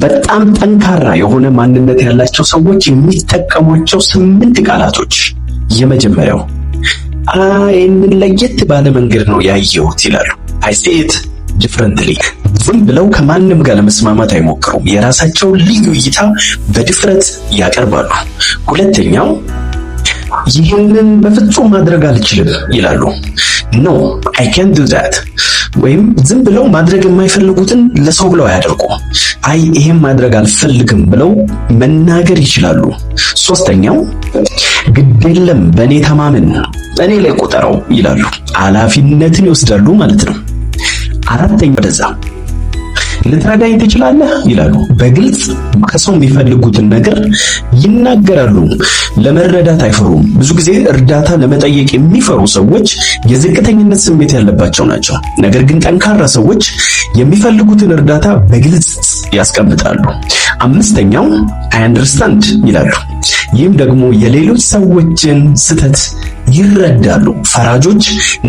በጣም ጠንካራ የሆነ ማንነት ያላቸው ሰዎች የሚጠቀሟቸው 8 ቃላቶች። የመጀመሪያው ይህንን ለየት ባለ መንገድ ነው ያየሁት ይላሉ። I see it differently። ዝም ብለው ከማንም ጋር ለመስማማት አይሞክሩም። የራሳቸውን ልዩ እይታ በድፍረት ያቀርባሉ። ሁለተኛው ይህንን በፍጹም ማድረግ አልችልም ይላሉ። No, I can't do that። ወይም ዝም ብለው ማድረግ የማይፈልጉትን ለሰው ብለው አያደርጉም። አይ ይሄን ማድረግ አልፈልግም ብለው መናገር ይችላሉ። ሶስተኛው ግዴለም በእኔ ተማመን፣ እኔ ላይ ቁጠረው ይላሉ። ኃላፊነትን ይወስዳሉ ማለት ነው። አራተኛው ወደዛ ልትረዳኝ ትችላለህ ይላሉ። በግልጽ ከሰው የሚፈልጉትን ነገር ይናገራሉ። ለመረዳት አይፈሩም። ብዙ ጊዜ እርዳታ ለመጠየቅ የሚፈሩ ሰዎች የዝቅተኝነት ስሜት ያለባቸው ናቸው። ነገር ግን ጠንካራ ሰዎች የሚፈልጉትን እርዳታ በግልጽ ያስቀምጣሉ። አምስተኛው I understand ይላሉ። ይህም ደግሞ የሌሎች ሰዎችን ስህተት ይረዳሉ። ፈራጆች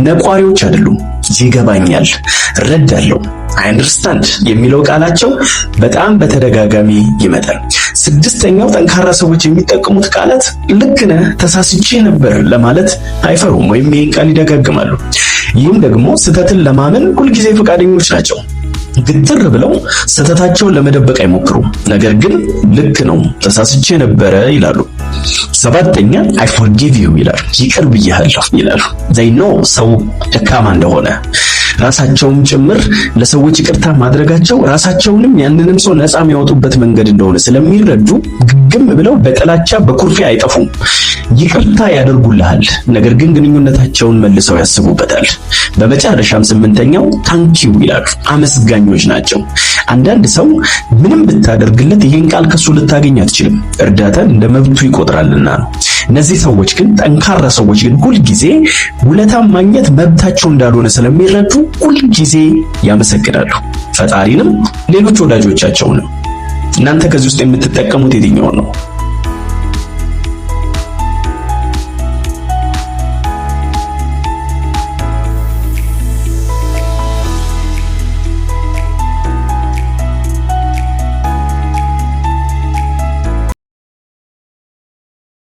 ነቋሪዎች አይደሉም። ይገባኛል፣ እረዳለሁ። I understand የሚለው ቃላቸው በጣም በተደጋጋሚ ይመጣል። ስድስተኛው ጠንካራ ሰዎች የሚጠቀሙት ቃላት ልክ ነህ፣ ተሳስቼ ነበር ለማለት አይፈሩም ወይም ይህን ቃል ይደጋግማሉ። ይህም ደግሞ ስህተትን ለማመን ሁልጊዜ ፈቃደኞች ናቸው። ግትር ብለው ስህተታቸውን ለመደበቅ አይሞክሩም። ነገር ግን ልክ ነው፣ ተሳስቼ ነበረ ይላሉ። ሰባተኛ I forgive you ይላሉ። ይቅር ብያለሁ ይላሉ። they know ሰው ደካማ እንደሆነ ራሳቸውም ጭምር ለሰዎች ይቅርታ ማድረጋቸው ራሳቸውንም ያንንም ሰው ነፃ የሚያወጡበት መንገድ እንደሆነ ስለሚረዱ ግግም ብለው በጥላቻ በኩርፊያ አይጠፉም። ይቅርታ ያደርጉልሃል፣ ነገር ግን ግንኙነታቸውን መልሰው ያስቡበታል። በመጨረሻም 8ኛው ታንኪዩ ይላሉ። አመስጋኞች ናቸው። አንዳንድ ሰው ምንም ብታደርግለት ይሄን ቃል ከሱ ልታገኝ አትችልም፣ እርዳታን እንደ መብቱ ይቆጥራልና ነው። እነዚህ ሰዎች ግን ጠንካራ ሰዎች ግን ሁልጊዜ ውለታን ማግኘት መብታቸው እንዳልሆነ ስለሚረዱ ሁልጊዜ ያመሰግናሉ፣ ፈጣሪንም ሌሎች ወዳጆቻቸውንም። እናንተ ከዚህ ውስጥ የምትጠቀሙት የትኛውን ነው?